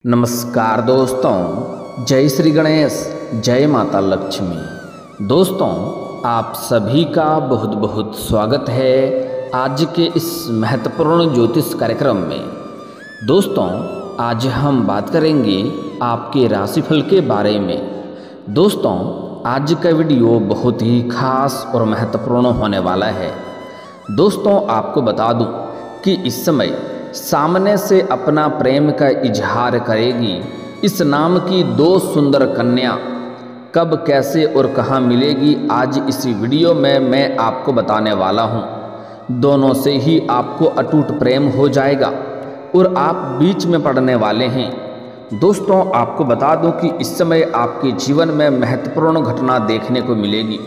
नमस्कार दोस्तों, जय श्री गणेश, जय माता लक्ष्मी। दोस्तों, आप सभी का बहुत बहुत स्वागत है आज के इस महत्वपूर्ण ज्योतिष कार्यक्रम में। दोस्तों, आज हम बात करेंगे आपके राशिफल के बारे में। दोस्तों, आज का वीडियो बहुत ही खास और महत्वपूर्ण होने वाला है। दोस्तों, आपको बता दूं कि इस समय सामने से अपना प्रेम का इजहार करेगी इस नाम की दो सुंदर कन्या। कब, कैसे और कहाँ मिलेगी, आज इसी वीडियो में मैं आपको बताने वाला हूँ। दोनों से ही आपको अटूट प्रेम हो जाएगा और आप बीच में पड़ने वाले हैं। दोस्तों, आपको बता दूं कि इस समय आपके जीवन में महत्वपूर्ण घटना देखने को मिलेगी।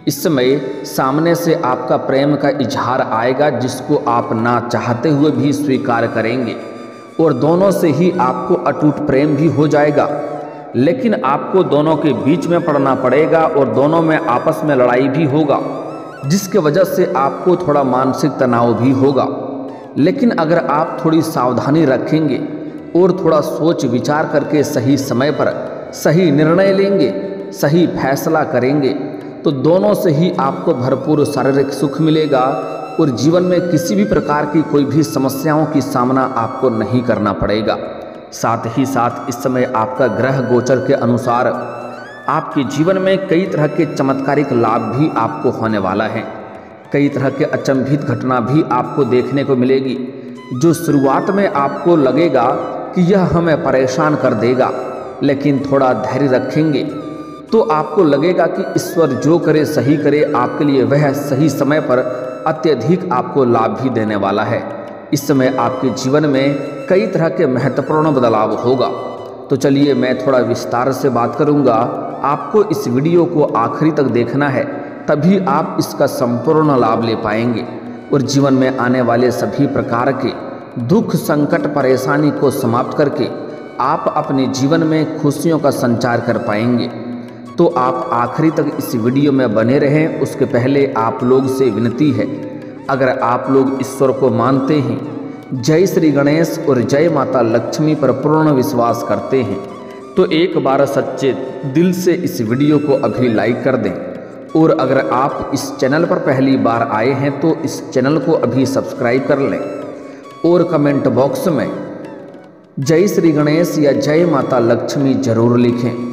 इस समय सामने से आपका प्रेम का इजहार आएगा जिसको आप ना चाहते हुए भी स्वीकार करेंगे और दोनों से ही आपको अटूट प्रेम भी हो जाएगा। लेकिन आपको दोनों के बीच में पड़ना पड़ेगा और दोनों में आपस में लड़ाई भी होगा, जिसके वजह से आपको थोड़ा मानसिक तनाव भी होगा। लेकिन अगर आप थोड़ी सावधानी रखेंगे और थोड़ा सोच विचार करके सही समय पर सही निर्णय लेंगे, सही फैसला करेंगे, तो दोनों से ही आपको भरपूर शारीरिक सुख मिलेगा और जीवन में किसी भी प्रकार की कोई भी समस्याओं की सामना आपको नहीं करना पड़ेगा। साथ ही साथ इस समय आपका ग्रह गोचर के अनुसार आपके जीवन में कई तरह के चमत्कारिक लाभ भी आपको होने वाला है। कई तरह के अचंभित घटना भी आपको देखने को मिलेगी जो शुरुआत में आपको लगेगा कि यह हमें परेशान कर देगा, लेकिन थोड़ा धैर्य रखेंगे तो आपको लगेगा कि ईश्वर जो करे सही करे, आपके लिए वह सही समय पर अत्यधिक आपको लाभ भी देने वाला है। इस समय आपके जीवन में कई तरह के महत्वपूर्ण बदलाव होगा। तो चलिए मैं थोड़ा विस्तार से बात करूंगा। आपको इस वीडियो को आखिरी तक देखना है, तभी आप इसका संपूर्ण लाभ ले पाएंगे और जीवन में आने वाले सभी प्रकार के दुख, संकट, परेशानी को समाप्त करके आप अपने जीवन में खुशियों का संचार कर पाएंगे। तो आप आखिरी तक इस वीडियो में बने रहें। उसके पहले आप लोग से विनती है, अगर आप लोग ईश्वर को मानते हैं, जय श्री गणेश और जय माता लक्ष्मी पर पूर्ण विश्वास करते हैं, तो एक बार सच्चे दिल से इस वीडियो को अभी लाइक कर दें। और अगर आप इस चैनल पर पहली बार आए हैं तो इस चैनल को अभी सब्सक्राइब कर लें और कमेंट बॉक्स में जय श्री गणेश या जय माता लक्ष्मी जरूर लिखें।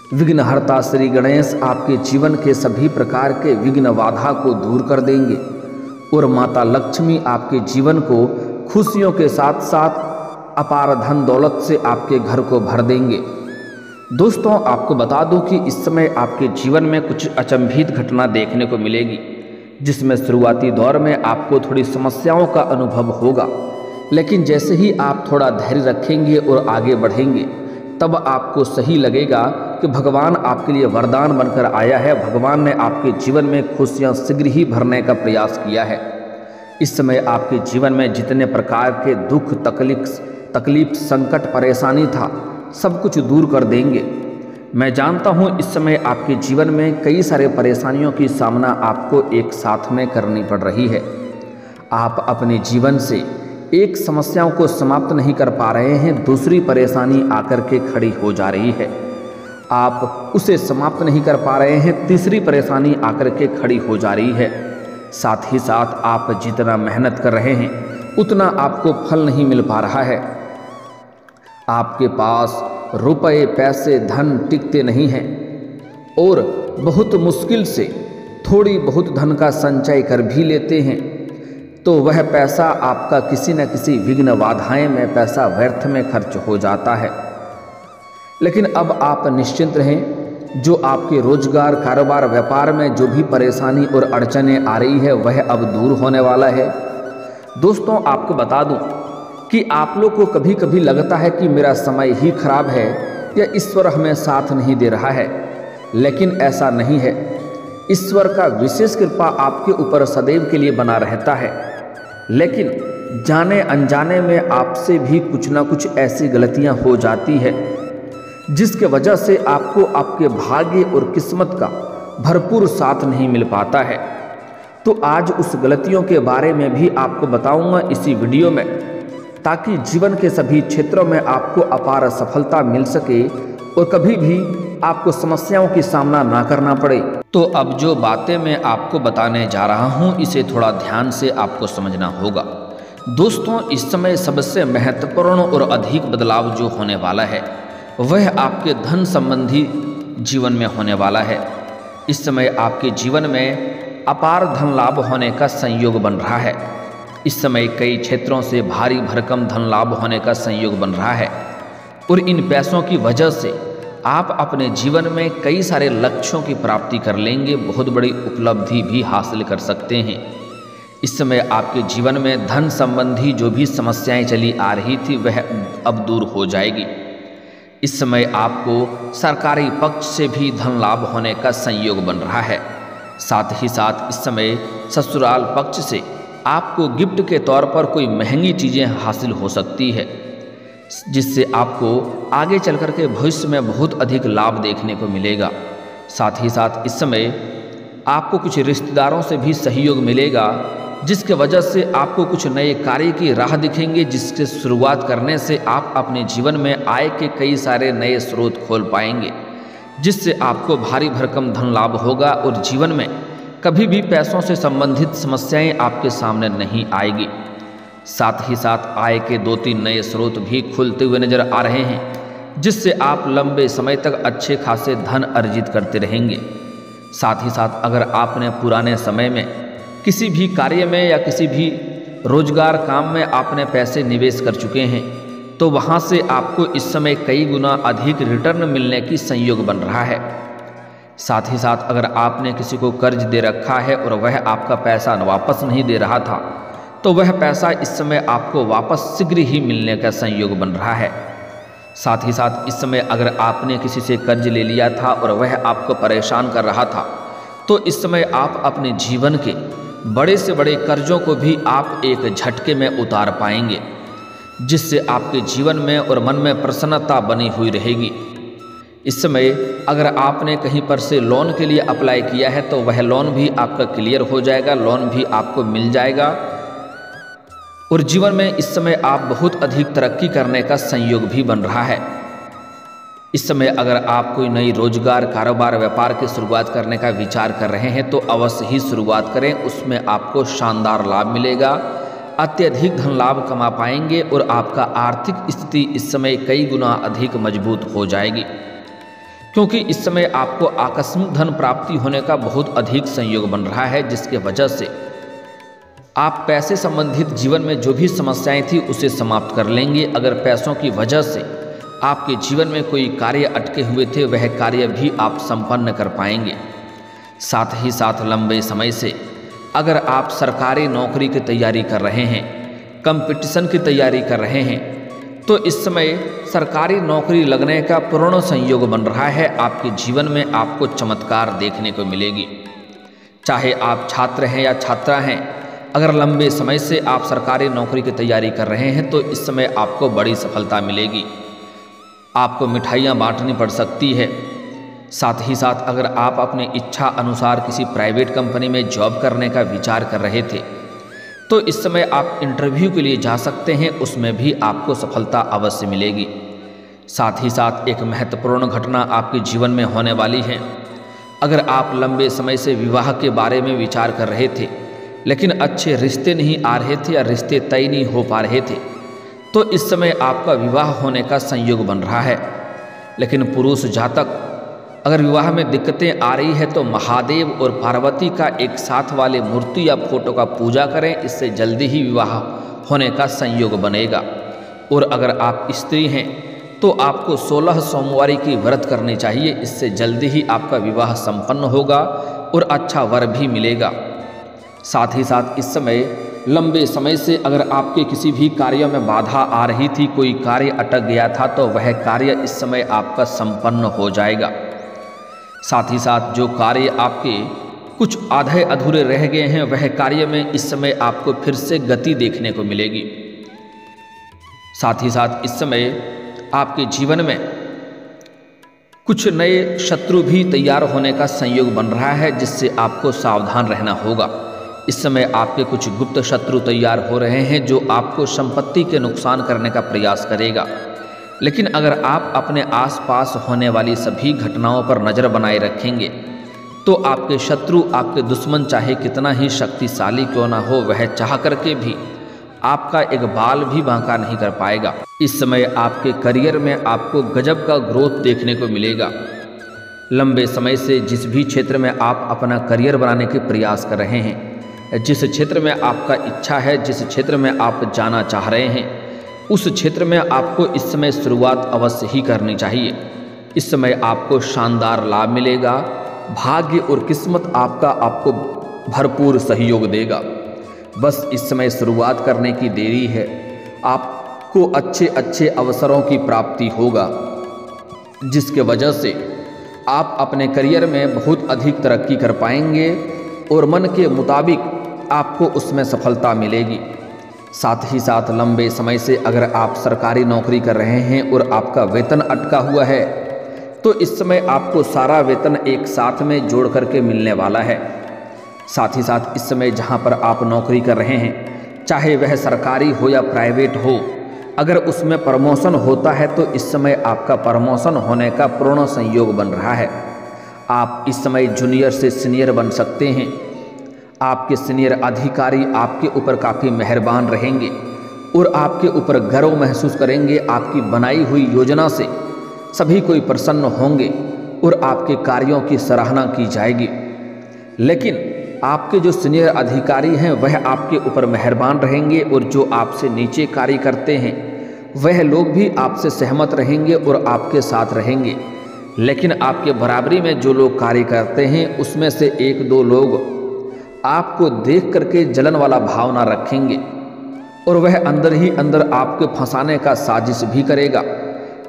विघ्नहर्ता श्री गणेश आपके जीवन के सभी प्रकार के विघ्न बाधा को दूर कर देंगे और माता लक्ष्मी आपके जीवन को खुशियों के साथ साथ अपार धन दौलत से आपके घर को भर देंगे। दोस्तों, आपको बता दूं कि इस समय आपके जीवन में कुछ अचंभित घटना देखने को मिलेगी, जिसमें शुरुआती दौर में आपको थोड़ी समस्याओं का अनुभव होगा। लेकिन जैसे ही आप थोड़ा धैर्य रखेंगे और आगे बढ़ेंगे, तब आपको सही लगेगा कि भगवान आपके लिए वरदान बनकर आया है। भगवान ने आपके जीवन में खुशियां शीघ्र ही भरने का प्रयास किया है। इस समय आपके जीवन में जितने प्रकार के दुख, तकलीफ, संकट, परेशानी था, सब कुछ दूर कर देंगे। मैं जानता हूँ इस समय आपके जीवन में कई सारे परेशानियों की सामना आपको एक साथ में करनी पड़ रही है। आप अपने जीवन से एक समस्याओं को समाप्त नहीं कर पा रहे हैं, दूसरी परेशानी आकर के खड़ी हो जा रही है। आप उसे समाप्त नहीं कर पा रहे हैं, तीसरी परेशानी आकर के खड़ी हो जा रही है। साथ ही साथ आप जितना मेहनत कर रहे हैं उतना आपको फल नहीं मिल पा रहा है। आपके पास रुपए, पैसे, धन टिकते नहीं हैं और बहुत मुश्किल से थोड़ी बहुत धन का संचय कर भी लेते हैं तो वह पैसा आपका किसी न किसी विघ्न बाधाएं में पैसा व्यर्थ में खर्च हो जाता है। लेकिन अब आप निश्चिंत रहें, जो आपके रोजगार, कारोबार, व्यापार में जो भी परेशानी और अड़चनें आ रही है वह अब दूर होने वाला है। दोस्तों, आपको बता दूं कि आप लोग को कभी कभी लगता है कि मेरा समय ही खराब है या ईश्वर हमें साथ नहीं दे रहा है, लेकिन ऐसा नहीं है। ईश्वर का विशेष कृपा आपके ऊपर सदैव के लिए बना रहता है। लेकिन जाने अनजाने में आपसे भी कुछ ना कुछ ऐसी गलतियां हो जाती है जिसके वजह से आपको आपके भाग्य और किस्मत का भरपूर साथ नहीं मिल पाता है। तो आज उस गलतियों के बारे में भी आपको बताऊंगा इसी वीडियो में, ताकि जीवन के सभी क्षेत्रों में आपको अपार सफलता मिल सके और कभी भी आपको समस्याओं की सामना ना करना पड़े। तो अब जो बातें मैं आपको बताने जा रहा हूँ इसे थोड़ा ध्यान से आपको समझना होगा। दोस्तों, इस समय सबसे महत्वपूर्ण और अधिक बदलाव जो होने वाला है वह आपके धन संबंधी जीवन में होने वाला है। इस समय आपके जीवन में अपार धन लाभ होने का संयोग बन रहा है। इस समय कई क्षेत्रों से भारी भरकम धन लाभ होने का संयोग बन रहा है और इन पैसों की वजह से आप अपने जीवन में कई सारे लक्ष्यों की प्राप्ति कर लेंगे, बहुत बड़ी उपलब्धि भी हासिल कर सकते हैं। इस समय आपके जीवन में धन संबंधी जो भी समस्याएं चली आ रही थी वह अब दूर हो जाएगी। इस समय आपको सरकारी पक्ष से भी धन लाभ होने का संयोग बन रहा है। साथ ही साथ इस समय ससुराल पक्ष से आपको गिफ्ट के तौर पर कोई महंगी चीज़ें हासिल हो सकती है, जिससे आपको आगे चल कर के भविष्य में बहुत अधिक लाभ देखने को मिलेगा। साथ ही साथ इस समय आपको कुछ रिश्तेदारों से भी सहयोग मिलेगा, जिसके वजह से आपको कुछ नए कार्य की राह दिखेंगे, जिसके शुरुआत करने से आप अपने जीवन में आय के कई सारे नए स्रोत खोल पाएंगे, जिससे आपको भारी भरकम धन लाभ होगा और जीवन में कभी भी पैसों से संबंधित समस्याएं आपके सामने नहीं आएगी। साथ ही साथ आय के 2-3 नए स्रोत भी खुलते हुए नजर आ रहे हैं, जिससे आप लंबे समय तक अच्छे खासे धन अर्जित करते रहेंगे। साथ ही साथ अगर आपने पुराने समय में किसी भी कार्य में या किसी भी रोजगार काम में आपने पैसे निवेश कर चुके हैं तो वहाँ से आपको इस समय कई गुना अधिक रिटर्न मिलने की संयोग बन रहा है। साथ ही साथ अगर आपने किसी को कर्ज दे रखा है और वह आपका पैसा वापस नहीं दे रहा था तो वह पैसा इस समय आपको वापस शीघ्र ही मिलने का संयोग बन रहा है। साथ ही साथ इस समय अगर आपने किसी से कर्ज ले लिया था और वह आपको परेशान कर रहा था तो इस समय आप अपने जीवन के बड़े से बड़े कर्जों को भी आप एक झटके में उतार पाएंगे, जिससे आपके जीवन में और मन में प्रसन्नता बनी हुई रहेगी। इस समय अगर आपने कहीं पर से लोन के लिए अप्लाई किया है तो वह लोन भी आपका क्लियर हो जाएगा, लोन भी आपको मिल जाएगा और जीवन में इस समय आप बहुत अधिक तरक्की करने का संयोग भी बन रहा है। इस समय अगर आप कोई नई रोजगार, कारोबार, व्यापार की शुरुआत करने का विचार कर रहे हैं तो अवश्य ही शुरुआत करें, उसमें आपको शानदार लाभ मिलेगा, अत्यधिक धन लाभ कमा पाएंगे और आपका आर्थिक स्थिति इस समय कई गुना अधिक मजबूत हो जाएगी, क्योंकि इस समय आपको आकस्मिक धन प्राप्ति होने का बहुत अधिक संयोग बन रहा है, जिसके वजह से आप पैसे संबंधित जीवन में जो भी समस्याएं थी उसे समाप्त कर लेंगे। अगर पैसों की वजह से आपके जीवन में कोई कार्य अटके हुए थे वह कार्य भी आप संपन्न कर पाएंगे। साथ ही साथ लंबे समय से अगर आप सरकारी नौकरी की तैयारी कर रहे हैं, कंपटीशन की तैयारी कर रहे हैं तो इस समय सरकारी नौकरी लगने का पूर्ण संयोग बन रहा है। आपके जीवन में आपको चमत्कार देखने को मिलेगी। चाहे आप छात्र हैं या छात्रा हैं, अगर लंबे समय से आप सरकारी नौकरी की तैयारी कर रहे हैं तो इस समय आपको बड़ी सफलता मिलेगी। आपको मिठाइयाँ बांटनी पड़ सकती है। साथ ही साथ अगर आप अपनी इच्छा अनुसार किसी प्राइवेट कंपनी में जॉब करने का विचार कर रहे थे तो इस समय आप इंटरव्यू के लिए जा सकते हैं, उसमें भी आपको सफलता अवश्य मिलेगी। साथ ही साथ एक महत्वपूर्ण घटना आपके जीवन में होने वाली है। अगर आप लंबे समय से विवाह के बारे में विचार कर रहे थे लेकिन अच्छे रिश्ते नहीं आ रहे थे या रिश्ते तय नहीं हो पा रहे थे तो इस समय आपका विवाह होने का संयोग बन रहा है। लेकिन पुरुष जातक अगर विवाह में दिक्कतें आ रही है तो महादेव और पार्वती का एक साथ वाले मूर्ति या फोटो का पूजा करें, इससे जल्दी ही विवाह होने का संयोग बनेगा। और अगर आप स्त्री हैं तो आपको 16 सोमवारी की व्रत करनी चाहिए, इससे जल्दी ही आपका विवाह संपन्न होगा और अच्छा वर भी मिलेगा। साथ ही साथ इस समय लंबे समय से अगर आपके किसी भी कार्य में बाधा आ रही थी, कोई कार्य अटक गया था तो वह कार्य इस समय आपका संपन्न हो जाएगा। साथ ही साथ जो कार्य आपके कुछ आधे अधूरे रह गए हैं वह कार्य में इस समय आपको फिर से गति देखने को मिलेगी। साथ ही साथ इस समय आपके जीवन में कुछ नए शत्रु भी तैयार होने का संयोग बन रहा है, जिससे आपको सावधान रहना होगा। इस समय आपके कुछ गुप्त शत्रु तैयार हो रहे हैं जो आपको संपत्ति के नुकसान करने का प्रयास करेगा। लेकिन अगर आप अपने आसपास होने वाली सभी घटनाओं पर नज़र बनाए रखेंगे तो आपके शत्रु, आपके दुश्मन चाहे कितना ही शक्तिशाली क्यों ना हो, वह चाह करके भी आपका एक बाल भी बांका नहीं कर पाएगा। इस समय आपके करियर में आपको गजब का ग्रोथ देखने को मिलेगा। लंबे समय से जिस भी क्षेत्र में आप अपना करियर बनाने के प्रयास कर रहे हैं, जिस क्षेत्र में आपका इच्छा है, जिस क्षेत्र में आप जाना चाह रहे हैं, उस क्षेत्र में आपको इस समय शुरुआत अवश्य ही करनी चाहिए। इस समय आपको शानदार लाभ मिलेगा। भाग्य और किस्मत आपको भरपूर सहयोग देगा। बस इस समय शुरुआत करने की देरी है। आपको अच्छे अच्छे अवसरों की प्राप्ति होगा, जिसके वजह से आप अपने करियर में बहुत अधिक तरक्की कर पाएंगे और मन के मुताबिक आपको उसमें सफलता मिलेगी। साथ ही साथ लंबे समय से अगर आप सरकारी नौकरी कर रहे हैं और आपका वेतन अटका हुआ है तो इस समय आपको सारा वेतन एक साथ में जोड़ करके मिलने वाला है। साथ ही साथ इस समय जहां पर आप नौकरी कर रहे हैं, चाहे वह सरकारी हो या प्राइवेट हो, अगर उसमें प्रमोशन होता है तो इस समय आपका प्रमोशन होने का पूर्ण संयोग बन रहा है। आप इस समय जूनियर से सीनियर बन सकते हैं। आपके सीनियर अधिकारी आपके ऊपर काफ़ी मेहरबान रहेंगे और आपके ऊपर गर्व महसूस करेंगे। आपकी बनाई हुई योजना से सभी कोई प्रसन्न होंगे और आपके कार्यों की सराहना की जाएगी। लेकिन आपके जो सीनियर अधिकारी हैं वह आपके ऊपर मेहरबान रहेंगे और जो आपसे नीचे कार्य करते हैं वह लोग भी आपसे सहमत रहेंगे और आपके साथ रहेंगे। लेकिन आपके बराबरी में जो लोग कार्य करते हैं उसमें से एक दो लोग आपको देख करके जलन वाला भावना रखेंगे और वह अंदर ही अंदर आपको फंसाने का साजिश भी करेगा।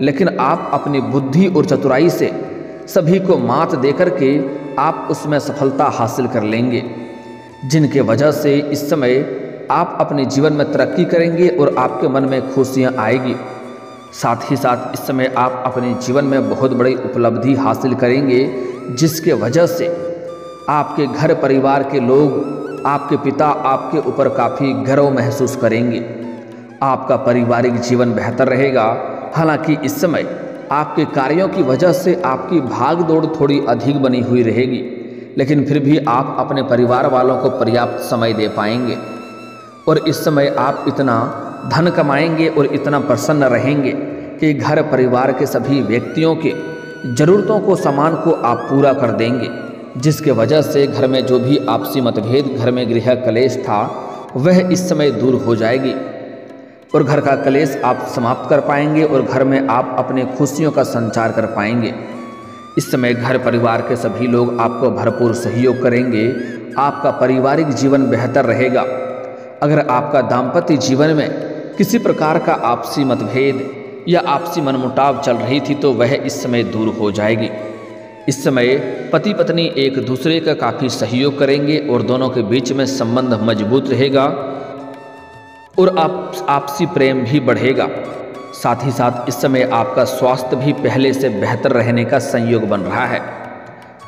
लेकिन आप अपनी बुद्धि और चतुराई से सभी को मात देकर के आप उसमें सफलता हासिल कर लेंगे, जिनके वजह से इस समय आप अपने जीवन में तरक्की करेंगे और आपके मन में खुशियाँ आएगी। साथ ही साथ इस समय आप अपने जीवन में बहुत बड़ी उपलब्धि हासिल करेंगे, जिसके वजह से आपके घर परिवार के लोग, आपके पिता आपके ऊपर काफ़ी गर्व महसूस करेंगे। आपका पारिवारिक जीवन बेहतर रहेगा। हालांकि इस समय आपके कार्यों की वजह से आपकी भाग दौड़ थोड़ी अधिक बनी हुई रहेगी, लेकिन फिर भी आप अपने परिवार वालों को पर्याप्त समय दे पाएंगे और इस समय आप इतना धन कमाएंगे और इतना प्रसन्न रहेंगे कि घर परिवार के सभी व्यक्तियों के ज़रूरतों को, सामान को आप पूरा कर देंगे, जिसके वजह से घर में जो भी आपसी मतभेद, घर में गृह कलेश था, वह इस समय दूर हो जाएगी और घर का कलेश आप समाप्त कर पाएंगे और घर में आप अपने खुशियों का संचार कर पाएंगे। इस समय घर परिवार के सभी लोग आपको भरपूर सहयोग करेंगे। आपका पारिवारिक जीवन बेहतर रहेगा। अगर आपका दाम्पत्य जीवन में किसी प्रकार का आपसी मतभेद या आपसी मनमुटाव चल रही थी तो वह इस समय दूर हो जाएगी। इस समय पति पत्नी एक दूसरे का काफ़ी सहयोग करेंगे और दोनों के बीच में संबंध मजबूत रहेगा और आपसी प्रेम भी बढ़ेगा। साथ ही साथ इस समय आपका स्वास्थ्य भी पहले से बेहतर रहने का संयोग बन रहा है।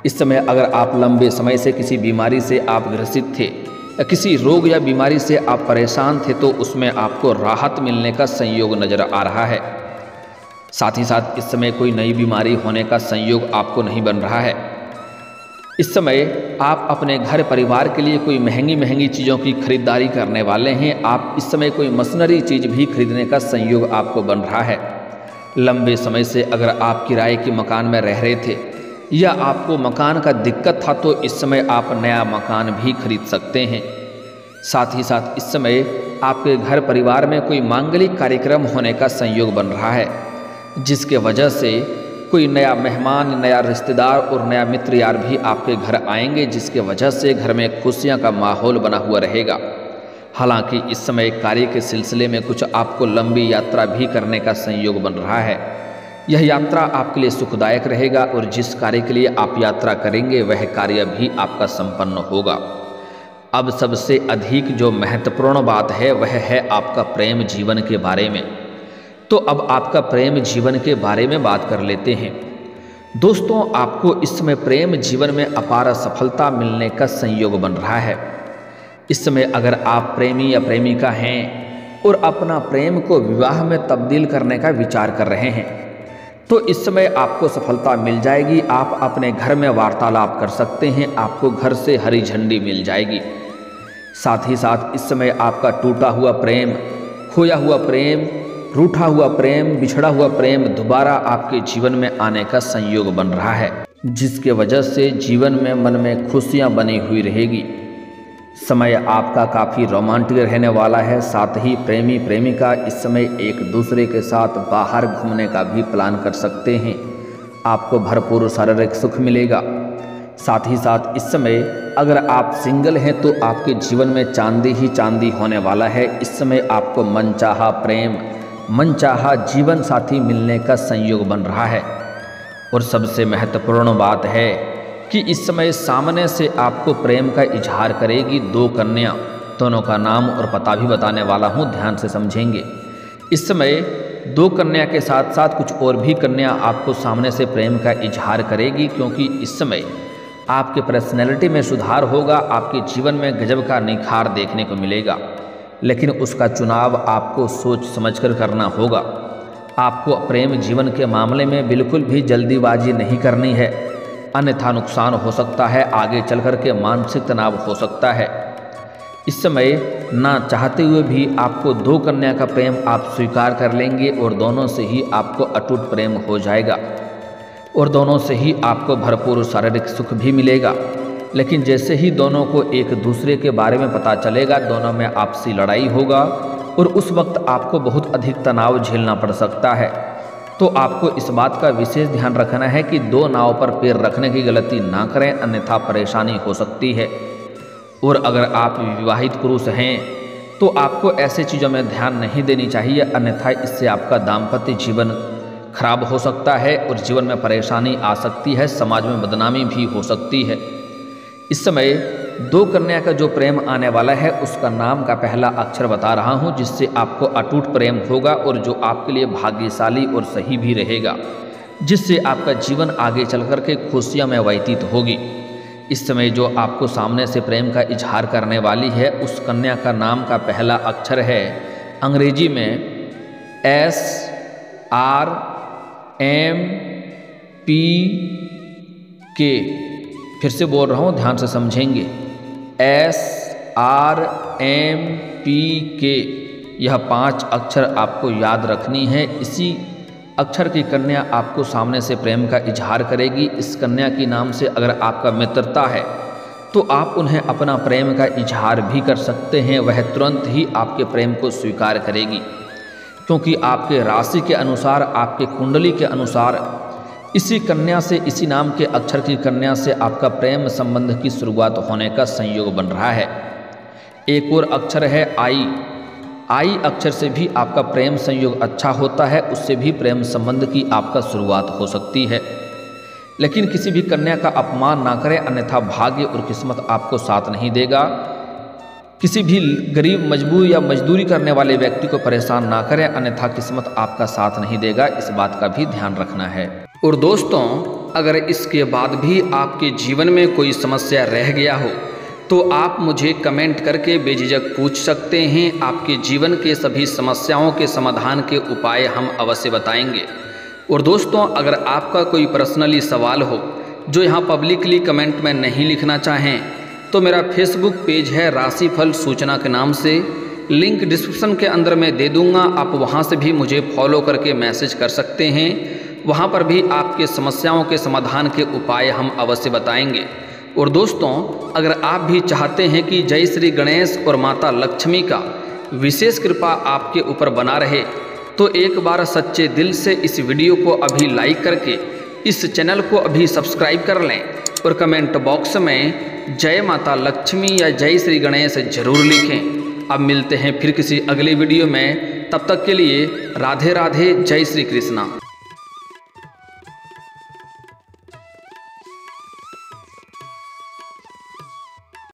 इस समय अगर आप लंबे समय से किसी बीमारी से आप ग्रसित थे या किसी रोग या बीमारी से आप परेशान थे तो उसमें आपको राहत मिलने का संयोग नजर आ रहा है। साथ ही साथ इस समय कोई नई बीमारी होने का संयोग आपको नहीं बन रहा है। इस समय आप अपने घर परिवार के लिए कोई महंगी महंगी चीज़ों की खरीदारी करने वाले हैं। आप इस समय कोई मशीनरी चीज़ भी खरीदने का संयोग आपको बन रहा है। लंबे समय से अगर आप किराए के मकान में रह रहे थे या आपको मकान का दिक्कत था तो इस समय आप नया मकान भी खरीद सकते हैं। साथ ही साथ इस समय आपके घर परिवार में कोई मांगलिक कार्यक्रम होने का संयोग बन रहा है, जिसके वजह से कोई नया मेहमान, नया रिश्तेदार और नया मित्र यार भी आपके घर आएंगे, जिसके वजह से घर में खुशियां का माहौल बना हुआ रहेगा। हालांकि इस समय कार्य के सिलसिले में कुछ आपको लंबी यात्रा भी करने का संयोग बन रहा है। यह यात्रा आपके लिए सुखदायक रहेगा और जिस कार्य के लिए आप यात्रा करेंगे वह कार्य भी आपका संपन्न होगा। अब सबसे अधिक जो महत्वपूर्ण बात है वह है आपका प्रेम जीवन के बारे में। तो अब आपका प्रेम जीवन के बारे में बात कर लेते हैं। दोस्तों, आपको इस समय प्रेम जीवन में अपार सफलता मिलने का संयोग बन रहा है। इस समय अगर आप प्रेमी या प्रेमिका हैं और अपना प्रेम को विवाह में तब्दील करने का विचार कर रहे हैं तो इस समय आपको सफलता मिल जाएगी। आप अपने घर में वार्तालाप कर सकते हैं, आपको घर से हरी झंडी मिल जाएगी। साथ ही साथ इस समय आपका टूटा हुआ प्रेम, खोया हुआ प्रेम, रूठा हुआ प्रेम, बिछड़ा हुआ प्रेम दोबारा आपके जीवन में आने का संयोग बन रहा है, जिसके वजह से जीवन में मन में खुशियां बनी हुई रहेगी। समय आपका काफ़ी रोमांटिक रहने वाला है। साथ ही प्रेमी प्रेमिका इस समय एक दूसरे के साथ बाहर घूमने का भी प्लान कर सकते हैं। आपको भरपूर शारीरिक सुख मिलेगा। साथ ही साथ इस समय अगर आप सिंगल हैं तो आपके जीवन में चांदी ही चांदी होने वाला है। इस समय आपको मनचाहा प्रेम, मनचाहा जीवन साथी मिलने का संयोग बन रहा है। और सबसे महत्वपूर्ण बात है कि इस समय सामने से आपको प्रेम का इजहार करेगी दो कन्या। दोनों का नाम और पता भी बताने वाला हूँ, ध्यान से समझेंगे। इस समय दो कन्या के साथ साथ कुछ और भी कन्या आपको सामने से प्रेम का इजहार करेगी, क्योंकि इस समय आपके पर्सनैलिटी में सुधार होगा। आपके जीवन में गजब का निखार देखने को मिलेगा, लेकिन उसका चुनाव आपको सोच समझकर करना होगा। आपको प्रेम जीवन के मामले में बिल्कुल भी जल्दीबाजी नहीं करनी है, अन्यथा नुकसान हो सकता है। आगे चल कर के मानसिक तनाव हो सकता है। इस समय ना चाहते हुए भी आपको दो कन्या का प्रेम आप स्वीकार कर लेंगे और दोनों से ही आपको अटूट प्रेम हो जाएगा और दोनों से ही आपको भरपूर शारीरिक सुख भी मिलेगा। लेकिन जैसे ही दोनों को एक दूसरे के बारे में पता चलेगा, दोनों में आपसी लड़ाई होगा और उस वक्त आपको बहुत अधिक तनाव झेलना पड़ सकता है। तो आपको इस बात का विशेष ध्यान रखना है कि दो नाव पर पैर रखने की गलती ना करें, अन्यथा परेशानी हो सकती है। और अगर आप विवाहित पुरुष हैं तो आपको ऐसे चीज़ों में ध्यान नहीं देनी चाहिए, अन्यथा इससे आपका दाम्पत्य जीवन खराब हो सकता है और जीवन में परेशानी आ सकती है, समाज में बदनामी भी हो सकती है। इस समय दो कन्या का जो प्रेम आने वाला है उसका नाम का पहला अक्षर बता रहा हूँ, जिससे आपको अटूट प्रेम होगा और जो आपके लिए भाग्यशाली और सही भी रहेगा, जिससे आपका जीवन आगे चल कर के खुशियाँ में व्यतीत होगी। इस समय जो आपको सामने से प्रेम का इजहार करने वाली है उस कन्या का नाम का पहला अक्षर है अंग्रेजी में SRMPK। फिर से बोल रहा हूँ, ध्यान से समझेंगे। SRMPK, यह 5 अक्षर आपको याद रखनी है। इसी अक्षर की कन्या आपको सामने से प्रेम का इजहार करेगी। इस कन्या की नाम से अगर आपका मित्रता है तो आप उन्हें अपना प्रेम का इजहार भी कर सकते हैं। वह तुरंत ही आपके प्रेम को स्वीकार करेगी, क्योंकि आपके राशि के अनुसार, आपके कुंडली के अनुसार इसी कन्या से, इसी नाम के अक्षर की कन्या से आपका प्रेम संबंध की शुरुआत होने का संयोग बन रहा है। एक और अक्षर है आई अक्षर से भी आपका प्रेम संयोग अच्छा होता है, उससे भी प्रेम संबंध की आपका शुरुआत हो सकती है। लेकिन किसी भी कन्या का अपमान ना करें, अन्यथा भाग्य और किस्मत आपको साथ नहीं देगा। किसी भी गरीब, मजबूर या मजदूरी करने वाले व्यक्ति को परेशान ना करें, अन्यथा किस्मत आपका साथ नहीं देगा। इस बात का भी ध्यान रखना है। और दोस्तों, अगर इसके बाद भी आपके जीवन में कोई समस्या रह गया हो तो आप मुझे कमेंट करके बेझिझक पूछ सकते हैं। आपके जीवन के सभी समस्याओं के समाधान के उपाय हम अवश्य बताएंगे। और दोस्तों, अगर आपका कोई पर्सनली सवाल हो जो यहाँ पब्लिकली कमेंट में नहीं लिखना चाहें तो मेरा फेसबुक पेज है राशिफल सूचना के नाम से, लिंक डिस्क्रिप्शन के अंदर मैं दे दूँगा। आप वहाँ से भी मुझे फॉलो करके मैसेज कर सकते हैं। वहाँ पर भी आपके समस्याओं के समाधान के उपाय हम अवश्य बताएंगे। और दोस्तों, अगर आप भी चाहते हैं कि जय श्री गणेश और माता लक्ष्मी का विशेष कृपा आपके ऊपर बना रहे तो एक बार सच्चे दिल से इस वीडियो को अभी लाइक करके इस चैनल को अभी सब्सक्राइब कर लें और कमेंट बॉक्स में जय माता लक्ष्मी या जय श्री गणेश जरूर लिखें। अब मिलते हैं फिर किसी अगली वीडियो में, तब तक के लिए राधे राधे, जय श्री कृष्णा।